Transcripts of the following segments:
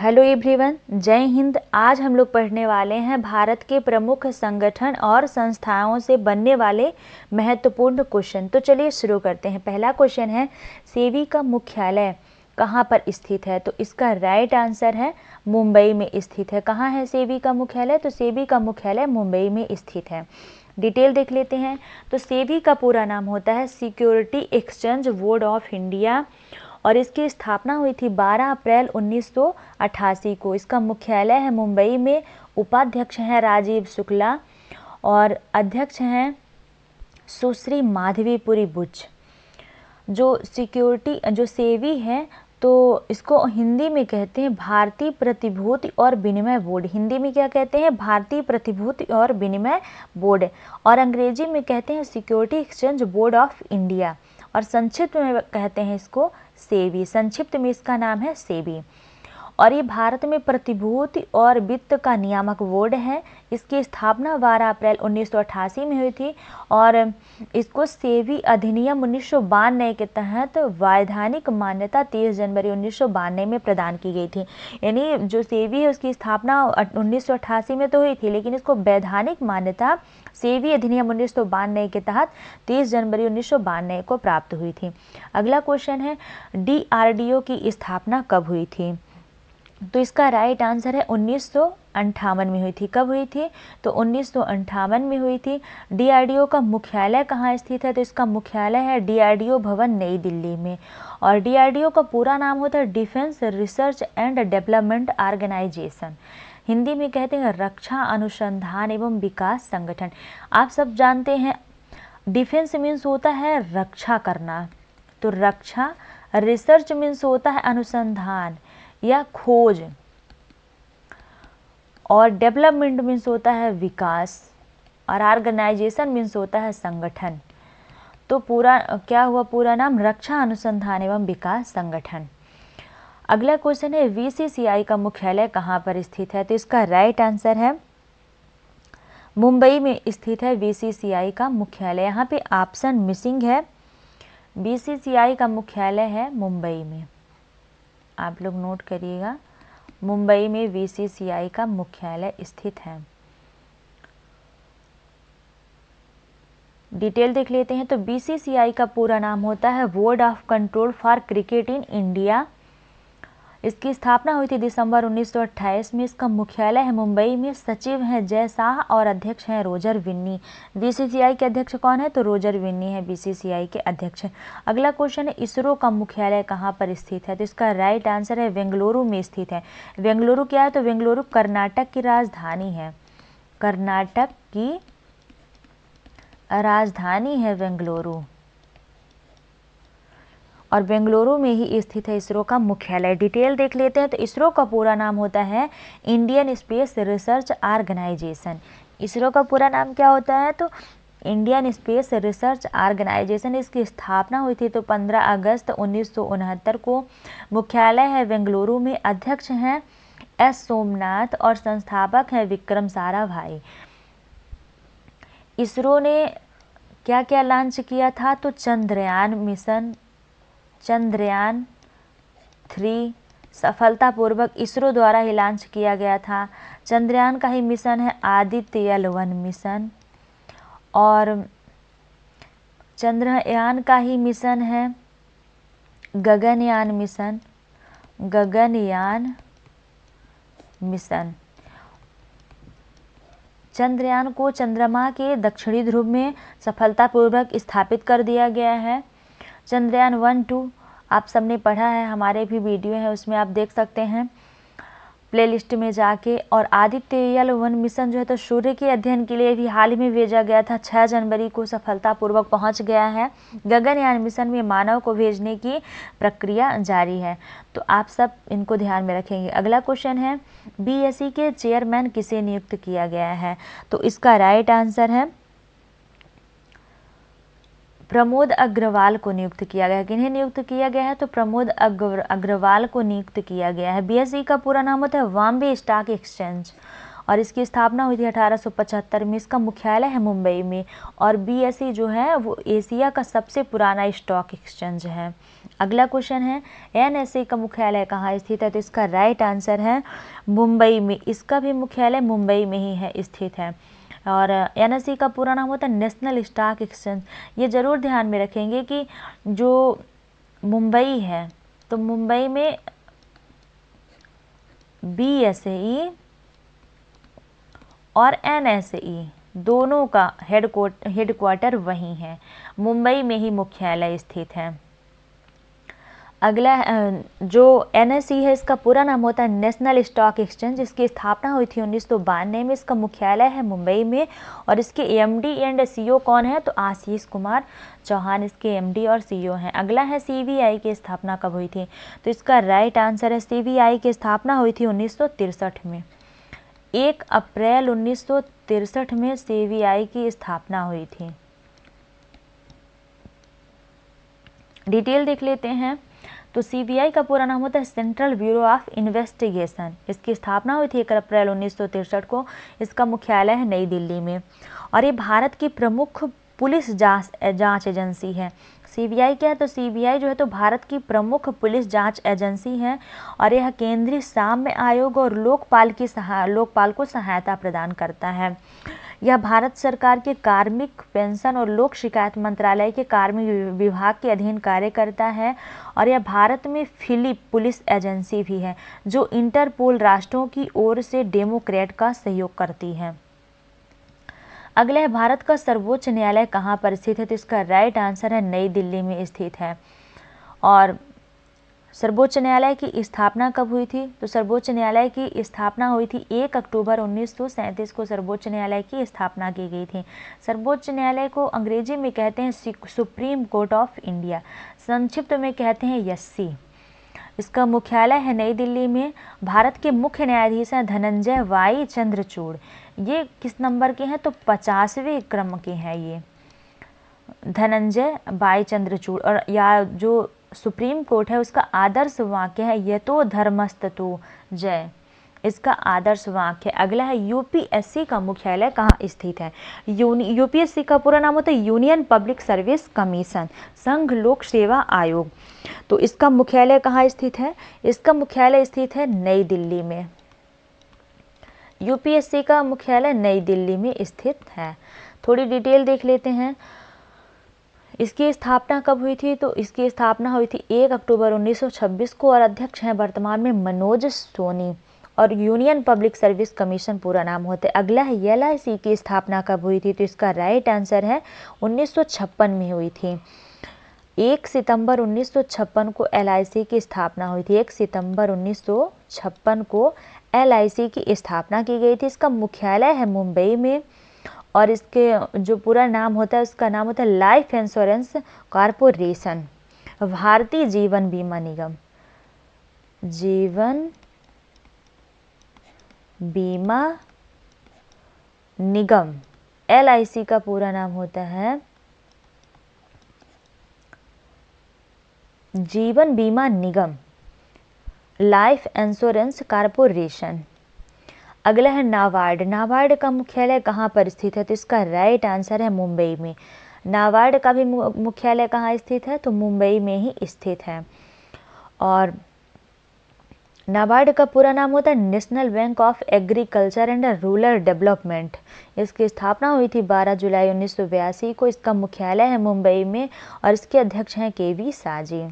Hello everyone, जय हिंद। आज हम लोग पढ़ने वाले हैं भारत के प्रमुख संगठन और संस्थाओं से बनने वाले महत्वपूर्ण क्वेश्चन। तो चलिए शुरू करते हैं। पहला क्वेश्चन है, सेबी का मुख्यालय कहाँ पर स्थित है? तो इसका राइट आंसर है मुंबई में स्थित है। कहाँ है सेबी का मुख्यालय? तो सेबी का मुख्यालय मुंबई में स्थित है। डिटेल देख लेते हैं। तो सेबी का पूरा नाम होता है security exchange board of India और इसकी स्थापना हुई थी 12 अप्रैल 1988 को। इसका मुख्यालय है मुंबई में। उपाध्यक्ष हैं राजीव शुक्ला और अध्यक्ष हैं सुश्री माधवीपुरी बुच। जो सेबी है तो इसको हिंदी में कहते हैं भारतीय प्रतिभूति और विनिमय बोर्ड। हिंदी में क्या कहते हैं? भारतीय प्रतिभूति और विनिमय बोर्ड। और अंग्रेजी में कहते हैं security exchange board of India और संक्षिप्त में कहते हैं इसको सेबी। संक्षिप्त में इसका नाम है सेबी। और ये भारत में प्रतिभूति और वित्त का नियामक बोर्ड है। इसकी स्थापना 12 अप्रैल 1988 में हुई थी और इसको सेबी अधिनियम 1992 के तहत वैधानिक मान्यता 30 जनवरी 1992 में प्रदान की गई थी। यानी जो सेबी है उसकी स्थापना 1988 में तो हुई थी, लेकिन इसको वैधानिक मान्यता सेबी अधिनियम 1992 के तहत 30 जनवरी 1992 को प्राप्त हुई थी। अगला क्वेश्चन है, DRDO की स्थापना कब हुई थी? तो इसका राइट आंसर है 1958 में हुई थी। कब हुई थी? तो 1958 में हुई थी। DRDO का मुख्यालय कहाँ स्थित है? तो इसका मुख्यालय है DRDO भवन नई दिल्ली में। और DRDO का पूरा नाम होता है defence research and development organisation. Hindi में कहते हैं रक्षा अनुसंधान एवं विकास संगठन। आप सब जानते हैं डिफेंस मीन्स होता है रक्षा करना, तो रक्षा। रिसर्च मीन्स होता है अनुसंधान या खोज, और डेवलपमेंट मीन्स होता है विकास, और ऑर्गेनाइजेशन मीन्स होता है संगठन। तो पूरा क्या हुआ? पूरा नाम रक्षा अनुसंधान एवं विकास संगठन। अगला क्वेश्चन है, VCCI का मुख्यालय कहाँ पर स्थित है? तो इसका राइट आंसर है मुंबई में स्थित है VCCI का मुख्यालय। यहाँ पे ऑप्शन मिसिंग है। VCCI का मुख्यालय है मुंबई में, आप लोग नोट करिएगा। मुंबई में VCCI का मुख्यालय स्थित है। डिटेल देख लेते हैं। तो BCCI का पूरा नाम होता है board of control for cricket in India. इसकी स्थापना हुई थी दिसंबर 1928 में। इसका मुख्यालय है मुंबई में। सचिव हैं जय शाह और अध्यक्ष हैं रोजर विन्नी। BCCI के अध्यक्ष कौन है? तो रोजर विन्नी है BCCI के अध्यक्ष। अगला क्वेश्चन है, इसरो का मुख्यालय कहाँ पर स्थित है? तो इसका राइट आंसर है बेंगलुरु में स्थित है। बेंगलुरु क्या है? तो बेंगलुरु कर्नाटक की राजधानी है। कर्नाटक की राजधानी है बेंगलुरु, और बेंगलुरु में ही स्थित है इसरो का मुख्यालय। डिटेल देख लेते हैं। तो इसरो का पूरा नाम होता है Indian space research organisation. ISRO का पूरा नाम क्या होता है? तो इंडियन स्पेस रिसर्च ऑर्गेनाइजेशन। इसकी स्थापना हुई थी तो 15 अगस्त 1969 को। मुख्यालय है बेंगलुरु में। अध्यक्ष हैं S सोमनाथ और संस्थापक हैं विक्रम साराभाई। इसरो ने क्या क्या लॉन्च किया था? तो चंद्रयान मिशन, चंद्रयान 3 सफलतापूर्वक इसरो द्वारा ही लॉन्च किया गया था। चंद्रयान का ही मिशन है आदित्य L1 मिशन, और चंद्रयान का ही मिशन है गगनयान मिशन, गगनयान मिशन। चंद्रयान को चंद्रमा के दक्षिणी ध्रुव में सफलतापूर्वक स्थापित कर दिया गया है। चंद्रयान 1, 2 आप सबने पढ़ा है, हमारे भी वीडियो है उसमें आप देख सकते हैं प्लेलिस्ट में जाके। और आदित्य L1 मिशन जो है तो सूर्य के अध्ययन के लिए भी हाल ही में भेजा गया था। 6 जनवरी को सफलतापूर्वक पहुंच गया है। गगनयान मिशन में मानव को भेजने की प्रक्रिया जारी है। तो आप सब इनको ध्यान में रखेंगे। अगला क्वेश्चन है, BSE के चेयरमैन किसे नियुक्त किया गया है? तो इसका राइट आंसर है प्रमोद अग्रवाल को नियुक्त किया गया है। किन्हें नियुक्त किया गया है? तो प्रमोद अग्रवाल को नियुक्त किया गया है। BSE का पूरा नाम होता है बॉम्बे स्टॉक एक्सचेंज, और इसकी स्थापना हुई थी 1875 में। इसका मुख्यालय है मुंबई में। और BSE जो है वो एशिया का सबसे पुराना स्टॉक एक्सचेंज है। अगला क्वेश्चन है NSE का मुख्यालय कहाँ स्थित है? तो इसका राइट आंसर है मुंबई में। इसका भी मुख्यालय मुंबई में ही है स्थित है। और NSE का पूरा नाम होता है नेशनल स्टॉक एक्सचेंज। ये जरूर ध्यान में रखेंगे कि जो मुंबई है तो मुंबई में BSE और NSE दोनों का हेडक्वार्टर वहीं है, मुंबई में ही मुख्यालय स्थित है। अगला जो NSE है इसका पूरा नाम होता है नेशनल स्टॉक एक्सचेंज। इसकी स्थापना हुई थी 1992 में। इसका मुख्यालय है मुंबई में। और इसके MD एंड CEO कौन है? तो आशीष कुमार चौहान इसके MD और CEO हैं। अगला है CBI की स्थापना कब हुई थी? तो इसका राइट आंसर है CBI की स्थापना हुई थी 1963 में। 1 अप्रैल 1963 में CBI की स्थापना हुई थी। डिटेल देख लेते हैं। तो CBI का पूरा नाम होता है सेंट्रल ब्यूरो ऑफ इन्वेस्टिगेशन। इसकी स्थापना हुई थी 1 अप्रैल 1963 को। इसका मुख्यालय है नई दिल्ली में। और ये भारत की प्रमुख पुलिस जांच एजेंसी है। CBI क्या है? तो CBI जो है तो भारत की प्रमुख पुलिस जांच एजेंसी है। और यह केंद्रीय साम्य आयोग और लोकपाल को सहायता प्रदान करता है। यह भारत सरकार के कार्मिक, पेंशन और लोक शिकायत मंत्रालय के कार्मिक विभाग के अधीन कार्य करता है। और यह भारत में फिलिप पुलिस एजेंसी भी है जो इंटरपोल राष्ट्रों की ओर से डेमोक्रेट का सहयोग करती है। अगला है भारत का सर्वोच्च न्यायालय कहाँ पर स्थित है? तो इसका राइट आंसर है नई दिल्ली में स्थित है। और सर्वोच्च न्यायालय की स्थापना कब हुई थी? तो सर्वोच्च न्यायालय की स्थापना हुई थी 1 अक्टूबर 1937 को सर्वोच्च न्यायालय की स्थापना की गई थी। सर्वोच्च न्यायालय को अंग्रेजी में कहते हैं सुप्रीम कोर्ट ऑफ इंडिया, संक्षिप्त में कहते हैं SC। इसका मुख्यालय है नई दिल्ली में। भारत के मुख्य न्यायाधीश हैं धनंजय वाई चंद्रचूड़। ये किस नंबर के हैं? तो 50वें क्रम के हैं ये, धनंजय वाई चंद्रचूड़। और या जो सुप्रीम कोर्ट है उसका आदर्श वाक्य है यतो धर्मस्ततो जय, इसका आदर्श वाक्य। अगला है UPSC का मुख्यालय कहाँ स्थित है? UPSC का पूरा नाम होता है यूनियन पब्लिक सर्विस कमीशन, संघ लोक सेवा आयोग। तो इसका मुख्यालय कहाँ स्थित है? इसका मुख्यालय स्थित है नई दिल्ली में। UPSC का मुख्यालय नई दिल्ली में स्थित है। थोड़ी डिटेल देख लेते हैं। इसकी स्थापना कब हुई थी? तो इसकी स्थापना हुई थी 1 अक्टूबर 1926 को। और अध्यक्ष हैं वर्तमान में मनोज सोनी। और यूनियन पब्लिक सर्विस कमीशन पूरा नाम होता है। अगला है LIC की स्थापना कब हुई थी? तो इसका राइट आंसर है 1956 में हुई थी। 1 सितंबर 1956 को LIC की स्थापना हुई थी। 1 सितंबर 1956 को LIC की स्थापना की गई थी। इसका मुख्यालय है मुंबई में। और इसके जो पूरा नाम होता है उसका नाम होता है life insurance corporation, Bharatiya Jeevan बीमा निगम, जीवन बीमा निगम। LIC का पूरा नाम होता है जीवन बीमा निगम, लाइफ इंश्योरेंस कॉरपोरेशन। अगला है नाबार्ड। नाबार्ड का मुख्यालय कहाँ पर स्थित है? तो इसका राइट आंसर है मुंबई में। नाबार्ड का भी मुख्यालय कहाँ स्थित है? तो मुंबई में ही स्थित है। और नाबार्ड का पूरा नाम होता है national bank of agriculture and rural development. इसकी स्थापना हुई थी 12 जुलाई 1982 को। इसका मुख्यालय है मुंबई में। और इसके अध्यक्ष हैं KV साजी।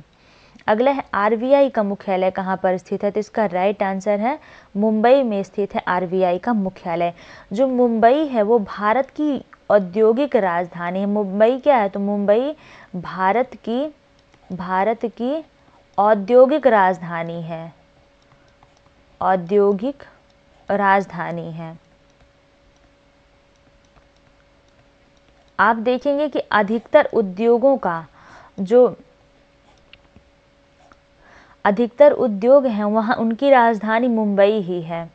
अगला है RBI का मुख्यालय कहाँ पर स्थित है? तो इसका राइट आंसर है मुंबई में स्थित है RBI का मुख्यालय। जो मुंबई है वो भारत की औद्योगिक राजधानी है। मुंबई क्या है? तो मुंबई भारत की औद्योगिक राजधानी है, औद्योगिक राजधानी है। आप देखेंगे कि अधिकतर उद्योग हैं वहाँ उनकी राजधानी मुंबई ही है।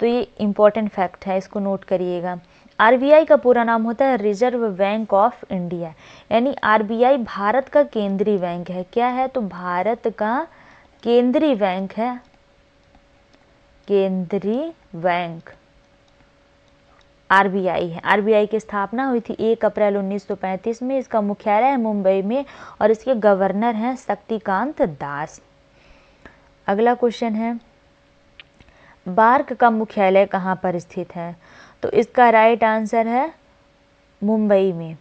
तो ये इम्पोर्टेंट फैक्ट है, इसको नोट करिएगा। RBI का पूरा नाम होता है रिजर्व बैंक ऑफ इंडिया। यानी RBI भारत का केंद्रीय बैंक है। क्या है? तो भारत का केंद्रीय बैंक है, केंद्रीय बैंक। आरबीआई है। आरबीआई की स्थापना हुई थी 1 अप्रैल 1935 में। इसका मुख्यालय है मुंबई में और इसके गवर्नर हैं शक्तिकांत दास। अगला क्वेश्चन है, बार्क का मुख्यालय कहाँ पर स्थित है? तो इसका राइट आंसर है मुंबई में।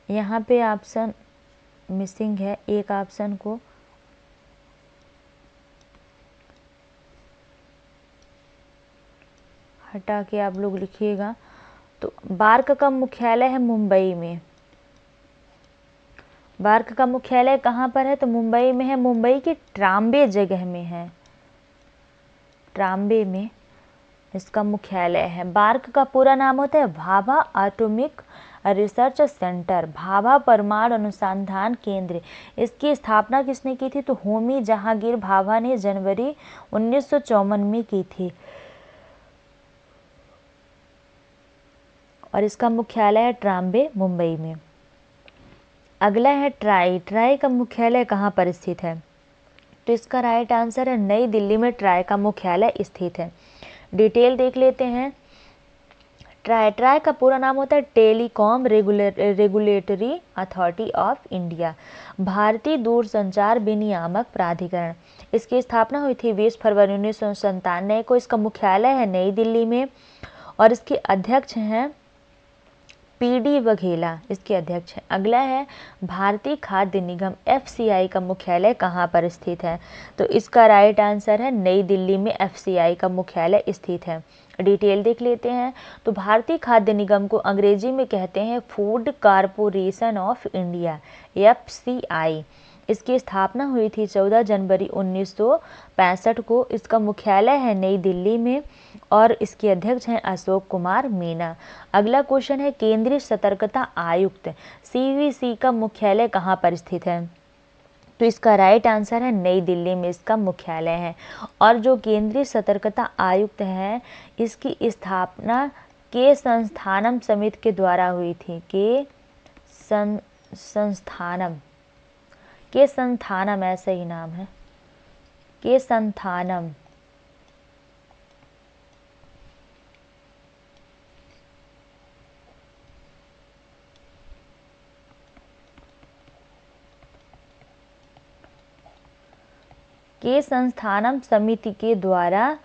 यहाँ पे ऑप्शन मिसिंग है, एक ऑप्शन को हटा के आप लोग लिखिएगा। तो बार्क का मुख्यालय है मुंबई में। बार्क का मुख्यालय कहाँ पर है? तो मुंबई में है। मुंबई की ट्राम्बे जगह में है, ट्राम्बे में इसका मुख्यालय है। बार्क का पूरा नाम होता है Bhabha atomic research centre, Bhabha परमाणु अनुसंधान केंद्र। इसकी स्थापना किसने की थी? तो होमी जहांगीर भाभा ने जनवरी 1954 में की थी और इसका मुख्यालय है ट्राम्बे, मुंबई में। अगला है ट्राई। ट्राई का मुख्यालय कहाँ पर स्थित है? तो इसका राइट आंसर है नई दिल्ली में ट्राई का मुख्यालय स्थित है। डिटेल देख लेते हैं। ट्राई का पूरा नाम होता है telecom regulatory authority of India, भारतीय दूरसंचार विनियामक प्राधिकरण। इसकी स्थापना हुई थी 20 फरवरी 1997 को। इसका मुख्यालय है नई दिल्ली में और इसके अध्यक्ष हैं पीडी वघेला, इसके अध्यक्ष हैं। अगला है भारतीय खाद्य निगम एफसीआई का मुख्यालय कहाँ पर स्थित है? तो इसका राइट आंसर है नई दिल्ली में एफसीआई का मुख्यालय स्थित है। डिटेल देख लेते हैं। तो भारतीय खाद्य निगम को अंग्रेजी में कहते हैं food corporation of India, FCI. इसकी स्थापना हुई थी 14 जनवरी 1965 को। इसका मुख्यालय है नई दिल्ली में और इसके अध्यक्ष हैं अशोक कुमार मीना। अगला क्वेश्चन है केंद्रीय सतर्कता आयुक्त सीवीसी का मुख्यालय कहाँ पर स्थित है? तो इसका राइट आंसर है नई दिल्ली में इसका मुख्यालय है। और जो केंद्रीय सतर्कता आयुक्त है इसकी स्थापना के संस्थानम समिति के द्वारा हुई थी। के संस्थानम ऐसा ही नाम है, के संस्थानम। के संस्थानम समिति के द्वारा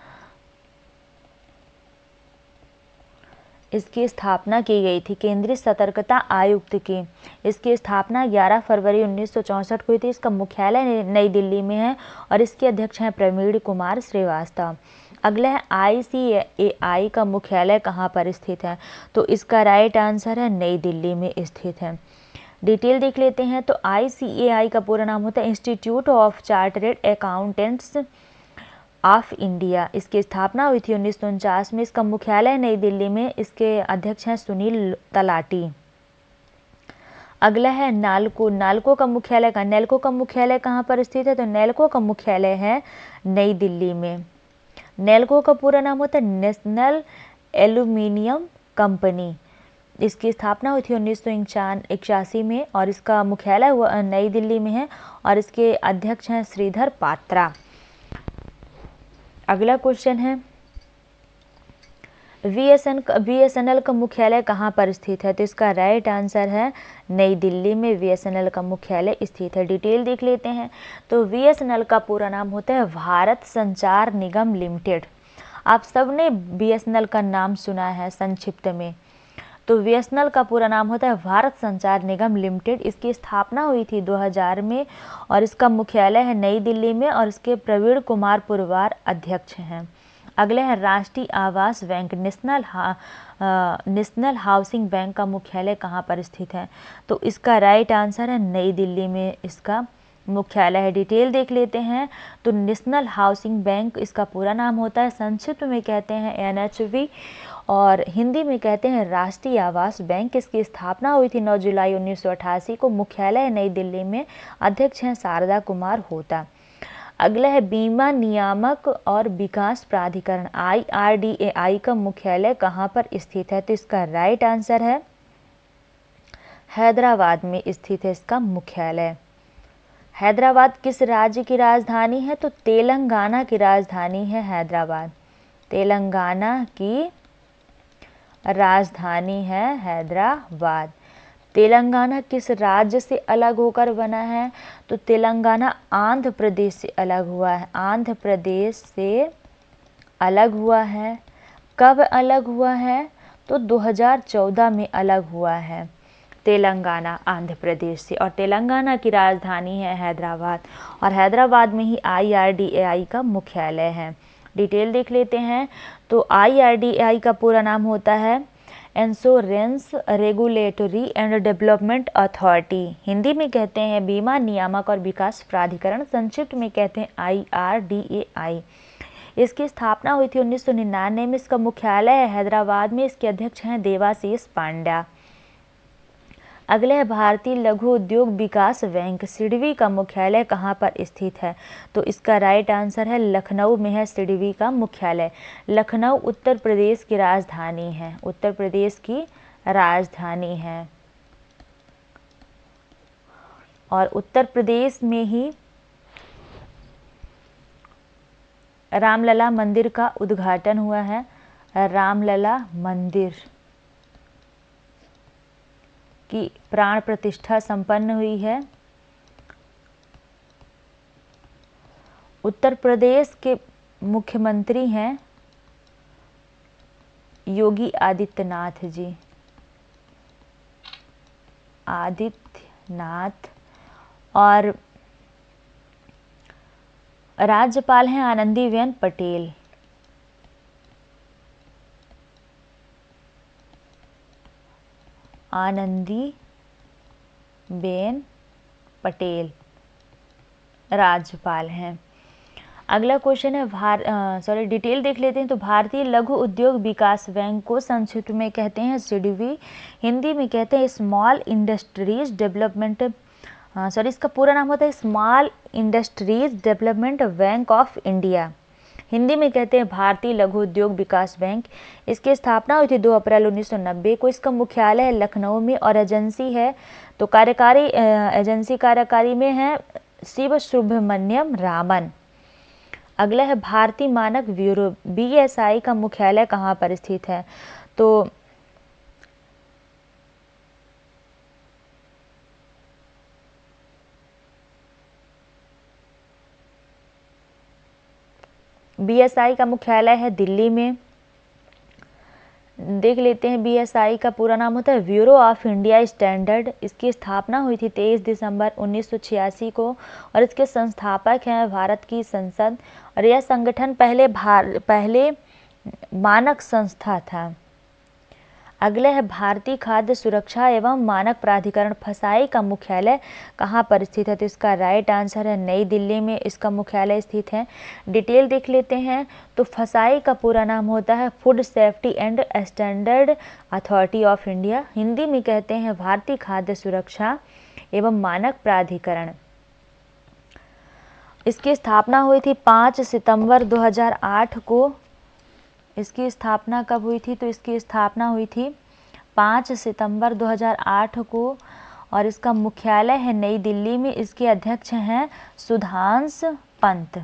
इसकी स्थापना की गई थी, केंद्रीय सतर्कता आयुक्त की। इसकी स्थापना 11 फरवरी 1964 को हुई थी। इसका मुख्यालय नई दिल्ली में है और इसके अध्यक्ष हैं प्रवीण कुमार श्रीवास्तव। अगला है आईसीएआई का मुख्यालय कहाँ पर स्थित है? तो इसका राइट आंसर है नई दिल्ली में स्थित है। डिटेल देख लेते हैं। तो आईसीएआई का पूरा नाम होता है institute of chartered accountants of India. इसकी स्थापना हुई थी 1949 में। इसका मुख्यालय नई दिल्ली में। इसके अध्यक्ष हैं सुनील तलाटी। अगला है नालको। नेल्को का मुख्यालय कहाँ पर स्थित है? तो नेल्को का मुख्यालय है नई दिल्ली में। नेल्को का पूरा नाम होता है नेशनल एल्यूमिनियम कंपनी। इसकी स्थापना हुई थी 1981 में और इसका मुख्यालय नई दिल्ली में है और इसके अध्यक्ष हैं श्रीधर पात्रा। अगला क्वेश्चन है बीएसएनएल का मुख्यालय कहाँ पर स्थित है? तो इसका राइट आंसर है नई दिल्ली में बीएसएनएल का मुख्यालय स्थित है। डिटेल देख लेते हैं। तो बीएसएनएल का पूरा नाम होता है भारत संचार निगम लिमिटेड। आप सबने बीएसएनएल का नाम सुना है संक्षिप्त में। तो बीएसएनएल का पूरा नाम होता है भारत संचार निगम लिमिटेड। इसकी स्थापना हुई थी 2000 में और इसका मुख्यालय है नई दिल्ली में और इसके प्रवीण कुमार पुरवार अध्यक्ष हैं। अगले हैं राष्ट्रीय आवास बैंक नेशनल हाउसिंग बैंक का मुख्यालय कहाँ पर स्थित है? तो इसका राइट आंसर है नई दिल्ली में इसका मुख्यालय है। डिटेल देख लेते हैं। तो नेशनल हाउसिंग बैंक इसका पूरा नाम होता है, संक्षिप्त में कहते हैं एनएचबी और हिंदी में कहते हैं राष्ट्रीय आवास बैंक। इसकी स्थापना हुई थी 9 जुलाई 1988 को। मुख्यालय नई दिल्ली में। अध्यक्ष हैं शारदा कुमार होता। अगला है बीमा नियामक और विकास प्राधिकरण IRDAI का मुख्यालय कहाँ पर स्थित है? तो इसका राइट आंसर है हैदराबाद में स्थित है इसका मुख्यालय। हैदराबाद किस राज्य की राजधानी है? तो तेलंगाना की राजधानी है हैदराबाद। तेलंगाना की राजधानी है हैदराबाद। तेलंगाना किस राज्य से अलग होकर बना है? तो तेलंगाना आंध्र प्रदेश से अलग हुआ है। आंध्र प्रदेश से अलग हुआ है। कब अलग हुआ है? तो 2014 में अलग हुआ है तेलंगाना आंध्र प्रदेश से, और तेलंगाना की राजधानी है हैदराबाद, और हैदराबाद में ही IRDAI का मुख्यालय है। डिटेल देख लेते हैं। तो IRDAI का पूरा नाम होता है insurance regulatory and development authority. Hindi में कहते हैं बीमा नियामक और विकास प्राधिकरण, संक्षिप्त में कहते हैं IRDAI। इसकी स्थापना हुई थी 1999 में। इसका मुख्यालय है हैदराबाद में। इसके अध्यक्ष हैं देवाशीष पांड्या। अगले है भारतीय लघु उद्योग विकास बैंक, सिडबी का मुख्यालय कहाँ पर स्थित है? तो इसका राइट आंसर है लखनऊ में है सिडबी का मुख्यालय। लखनऊ उत्तर प्रदेश की राजधानी है। उत्तर प्रदेश की राजधानी है, और उत्तर प्रदेश में ही रामलला मंदिर का उद्घाटन हुआ है। रामलला मंदिर की प्राण प्रतिष्ठा संपन्न हुई है। उत्तर प्रदेश के मुख्यमंत्री हैं योगी आदित्यनाथ जी। आदित्यनाथ। और राज्यपाल हैं आनंदीबेन पटेल। आनंदीबेन पटेल राज्यपाल हैं। अगला क्वेश्चन है डिटेल देख लेते हैं। तो भारतीय लघु उद्योग विकास बैंक को संक्षिप्त में कहते हैं सिडबी। हिंदी में कहते हैं स्मॉल इंडस्ट्रीज डेवलपमेंट इसका पूरा नाम होता है small industries development bank of India. Hindi में कहते हैं भारतीय लघु उद्योग विकास बैंक। इसकी स्थापना हुई थी 2 अप्रैल 1990 को। इसका मुख्यालय है लखनऊ में, और एजेंसी है तो कार्यकारी में है शिव सुब्रमण्यम रामन। अगला है भारतीय मानक ब्यूरो, BSI का मुख्यालय कहाँ पर स्थित है? तो BSI का मुख्यालय है दिल्ली में। देख लेते हैं। BSI का पूरा नाम होता है ब्यूरो ऑफ इंडिया स्टैंडर्ड। इसकी स्थापना हुई थी 23 दिसंबर 1986 को, और इसके संस्थापक हैं भारत की संसद, और यह संगठन पहले मानक संस्था था। अगले है भारतीय खाद्य सुरक्षा एवं मानक प्राधिकरण, फसाई का मुख्यालय कहाँ पर स्थित है? तो इसका राइट आंसर है नई दिल्ली में इसका मुख्यालय स्थित है। डिटेल देख लेते हैं। तो फसाई का पूरा नाम होता है food safety and standard authority of India. Hindi में कहते हैं भारतीय खाद्य सुरक्षा एवं मानक प्राधिकरण। इसकी स्थापना हुई थी 5 सितंबर 2008 को। इसकी स्थापना कब हुई थी? तो इसकी स्थापना हुई थी 5 सितंबर 2008 को, और इसका मुख्यालय है नई दिल्ली में। इसके अध्यक्ष हैं सुधांश पंत।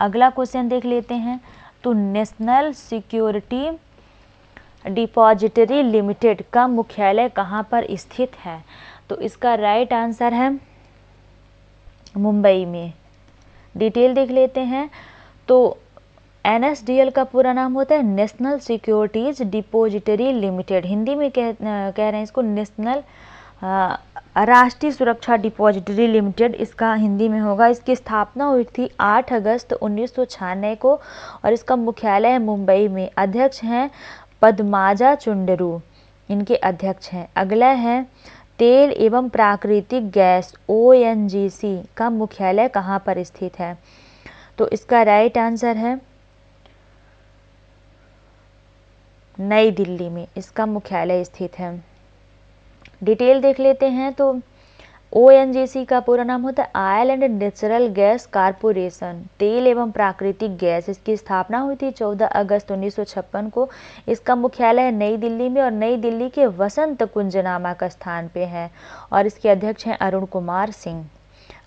अगला क्वेश्चन देख लेते हैं। तो नेशनल सिक्योरिटी डिपॉजिटरी लिमिटेड का मुख्यालय कहाँ पर स्थित है? तो इसका राइट आंसर है मुंबई में। डिटेल देख लेते हैं। तो NSDL का पूरा नाम होता है national securities depository limited. Hindi में कह रहे हैं इसको नेशनल राष्ट्रीय सुरक्षा डिपॉजिटरी लिमिटेड, इसका हिंदी में होगा। इसकी स्थापना हुई थी 8 अगस्त 1996 को, और इसका मुख्यालय है मुंबई में। अध्यक्ष हैं पद्माजा चुंडरू, इनके अध्यक्ष हैं। अगला है तेल एवं प्राकृतिक गैस ONGC का मुख्यालय कहाँ पर स्थित है? तो इसका राइट आंसर है नई दिल्ली में इसका मुख्यालय स्थित है। डिटेल देख लेते हैं। तो ONGC का पूरा नाम होता है oil and natural gas corporation, तेल एवं प्राकृतिक गैस। इसकी स्थापना हुई थी 14 अगस्त 1956 को। इसका मुख्यालय है नई दिल्ली में, और नई दिल्ली के वसंत कुंज नामक स्थान पे है, और इसके अध्यक्ष हैं अरुण कुमार सिंह।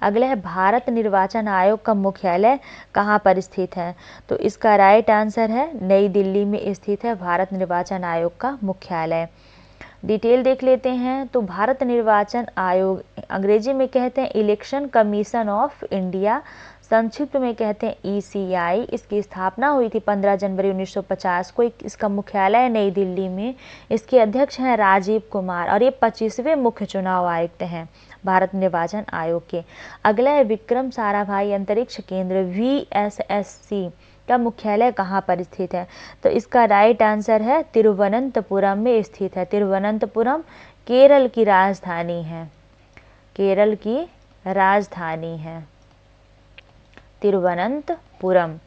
अगला है भारत निर्वाचन आयोग का मुख्यालय कहाँ पर स्थित है? तो इसका राइट आंसर है नई दिल्ली में स्थित है भारत निर्वाचन आयोग का मुख्यालय। डिटेल देख लेते हैं। तो भारत निर्वाचन आयोग अंग्रेजी में कहते हैं इलेक्शन कमीशन ऑफ इंडिया, संक्षिप्त में कहते हैं ECI। इसकी स्थापना हुई थी 15 जनवरी 1950 को। इसका मुख्यालय है नई दिल्ली में। इसके अध्यक्ष हैं राजीव कुमार और ये 25वें मुख्य चुनाव आयुक्त हैं भारत निर्वाचन आयोग के। अगला है विक्रम साराभाई अंतरिक्ष केंद्र VSSC का मुख्यालय कहाँ पर स्थित है? तो इसका राइट आंसर है तिरुवनंतपुरम में स्थित है। तिरुवनंतपुरम केरल की राजधानी है, केरल की राजधानी है तिरुवनंतपुरम।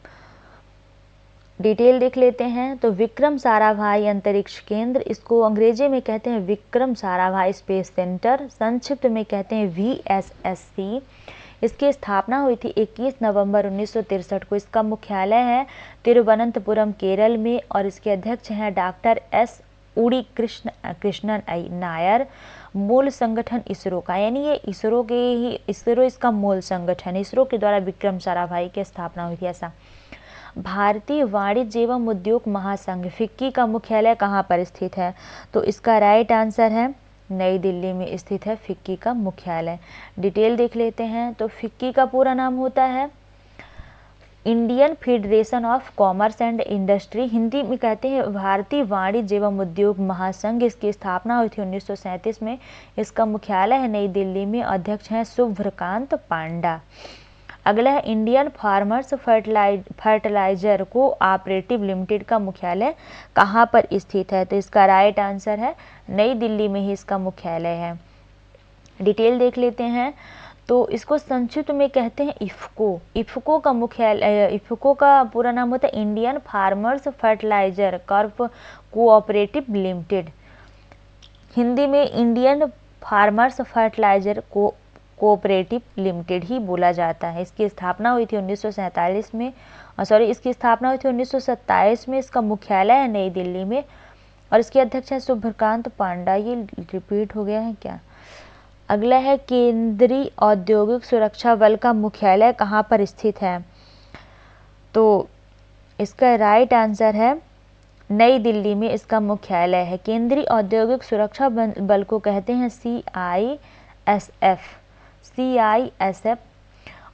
डिटेल देख लेते हैं। तो विक्रम साराभाई अंतरिक्ष केंद्र, इसको अंग्रेजी में कहते हैं विक्रम साराभाई स्पेस सेंटर, संक्षिप्त में कहते हैं VSSC। इसकी स्थापना हुई थी 21 नवंबर 1963 को। इसका मुख्यालय है तिरुवनंतपुरम केरल में और इसके अध्यक्ष हैं डॉक्टर S उड़ी कृष्णन नायर। मूल संगठन इसरो का, यानी ये इसरो इसका मूल संगठन, इसरो के द्वारा विक्रम साराभाई की स्थापना हुई थी ऐसा। भारतीय वाणिज्य एवं उद्योग महासंघ फिक्की का मुख्यालय कहाँ पर स्थित है? तो इसका राइट आंसर है नई दिल्ली में स्थित है फिक्की का मुख्यालय। डिटेल देख लेते हैं। तो फिक्की का पूरा नाम होता है Indian federation of commerce and industry, Hindi में कहते हैं भारतीय वाणिज्य एवं उद्योग महासंघ। इसकी स्थापना हुई थी 1937 में। इसका मुख्यालय है नई दिल्ली में। अध्यक्ष हैं शुभ्रकांत पांडा। अगला है Indian farmers fertiliser cooperative limited का मुख्यालय कहाँ पर स्थित है? तो इसका राइट आंसर है नई दिल्ली में ही इसका मुख्यालय है। डिटेल देख लेते हैं। तो इसको संक्षिप्त में कहते हैं इफ्को। इफ्को का मुख्यालय, इफ्को का पूरा नाम होता है Indian farmers fertiliser cooperative limited, Hindi में Indian farmers fertiliser cooperative limited ही बोला जाता है। इसकी स्थापना हुई थी 1947 में, इसकी स्थापना हुई थी 1927 में। इसका मुख्यालय है नई दिल्ली में और इसके अध्यक्ष है शुभ्रकांत पांडा। ये रिपीट हो गया है क्या? अगला है केंद्रीय औद्योगिक सुरक्षा बल का मुख्यालय कहाँ पर स्थित है? तो इसका राइट आंसर है नई दिल्ली में इसका मुख्यालय है। केंद्रीय औद्योगिक सुरक्षा बल को कहते हैं CISF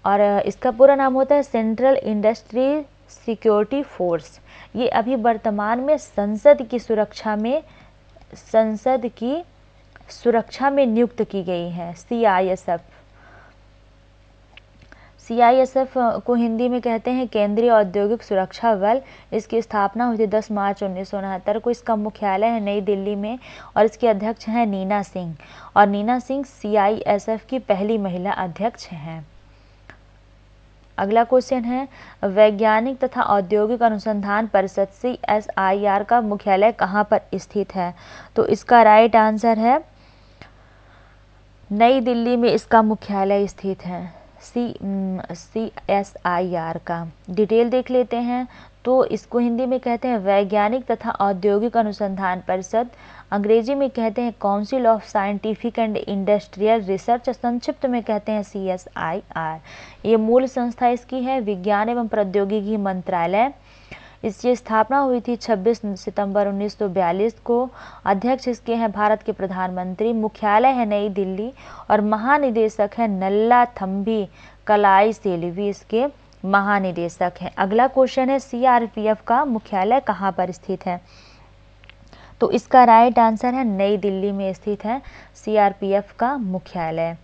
और इसका पूरा नाम होता है सेंट्रल इंडस्ट्री सिक्योरिटी फोर्स। ये अभी वर्तमान में संसद की सुरक्षा में नियुक्त की गई है CISF को हिंदी में कहते हैं केंद्रीय औद्योगिक सुरक्षा बल। इसकी स्थापना हुई थी 10 मार्च 1969 को। इसका मुख्यालय है नई दिल्ली में और इसके अध्यक्ष हैं नीना सिंह और नीना सिंह CISF की पहली महिला अध्यक्ष हैं। अगला क्वेश्चन है वैज्ञानिक तथा औद्योगिक अनुसंधान परिषद CSIR का मुख्यालय कहाँ पर स्थित है? तो इसका राइट आंसर है नई दिल्ली में इसका मुख्यालय स्थित है CSIR का। डिटेल देख लेते हैं। तो इसको हिंदी में कहते हैं वैज्ञानिक तथा औद्योगिक अनुसंधान परिषद, अंग्रेजी में कहते हैं council of scientific and industrial research, संक्षिप्त में कहते हैं CSIR। ये मूल संस्था इसकी है विज्ञान एवं प्रौद्योगिकी मंत्रालय। इसकी स्थापना हुई थी 26 सितंबर 1942 को। अध्यक्ष इसके हैं भारत के प्रधानमंत्री। मुख्यालय है नई दिल्ली और महानिदेशक है नल्ला थम्बी कलाई सेल्वी इसके महानिदेशक हैं। अगला क्वेश्चन है CRPF का मुख्यालय कहाँ पर स्थित है? तो इसका राइट आंसर है नई दिल्ली में स्थित है CRPF का मुख्यालय।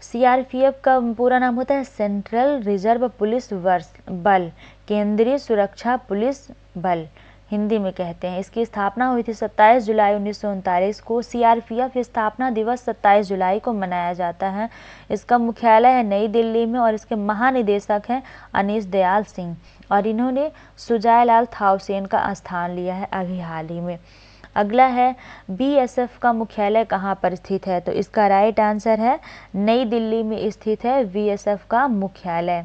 CRPF का पूरा नाम होता है सेंट्रल रिजर्व पुलिस बल, केंद्रीय सुरक्षा पुलिस बल हिंदी में कहते हैं। इसकी स्थापना हुई थी 27 जुलाई 1939 को। CRPF स्थापना दिवस 27 जुलाई को मनाया जाता है। इसका मुख्यालय है नई दिल्ली में और इसके महानिदेशक हैं अनीश दयाल सिंह और इन्होंने सुजाय लाल थाउसेन का स्थान लिया है अभी हाल ही में। अगला है BSF का मुख्यालय कहाँ पर स्थित है? तो इसका राइट आंसर है नई दिल्ली में स्थित है BSF का मुख्यालय।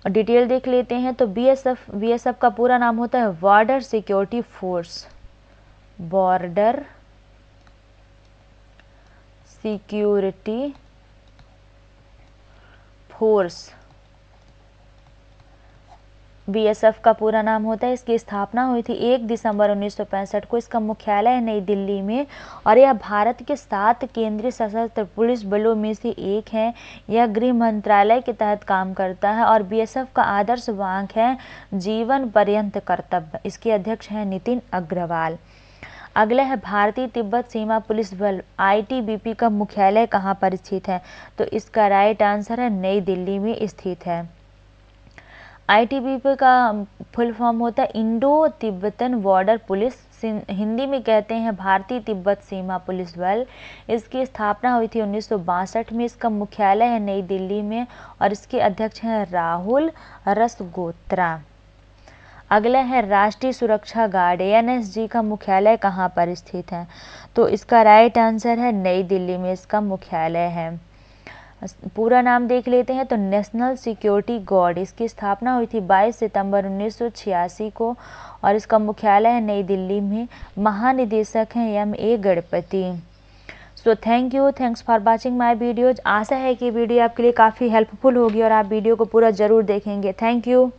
डिटेल देख लेते हैं। तो BSF का पूरा नाम होता है border security force, border security force, BSF का पूरा नाम होता है। इसकी स्थापना हुई थी 1 दिसंबर 1965 को। इसका मुख्यालय है नई दिल्ली में और यह भारत के 7 केंद्रीय सशस्त्र पुलिस बलों में से एक है। यह गृह मंत्रालय के तहत काम करता है और बीएसएफ का आदर्श वाक्य है जीवन पर्यंत कर्तव्य। इसके अध्यक्ष हैं नितिन अग्रवाल। अगला है भारतीय तिब्बत सीमा पुलिस बल, आईटीबीपी का मुख्यालय कहाँ पर स्थित है? तो इसका राइट आंसर है नई दिल्ली में स्थित है। आईटीबीपी का फुल फॉर्म होता है Indo Tibetan border police, Hindi में कहते हैं भारतीय तिब्बत सीमा पुलिस बल। इसकी स्थापना हुई थी 1962 में। इसका मुख्यालय है नई दिल्ली में और इसके अध्यक्ष हैं राहुल रसगोत्रा। अगला है राष्ट्रीय सुरक्षा गार्ड, एनएसजी का मुख्यालय कहाँ पर स्थित है? तो इसका राइट आंसर है नई दिल्ली में इसका मुख्यालय है। पूरा नाम देख लेते हैं तो नेशनल सिक्योरिटी गार्ड। इसकी स्थापना हुई थी 22 सितंबर 1986 को और इसका मुख्यालय है नई दिल्ली में। महानिदेशक हैं M A. Ganapathy. So thanks for watching my videos. आशा है कि वीडियो आपके लिए काफ़ी हेल्पफुल होगी और आप वीडियो को पूरा ज़रूर देखेंगे। Thank you.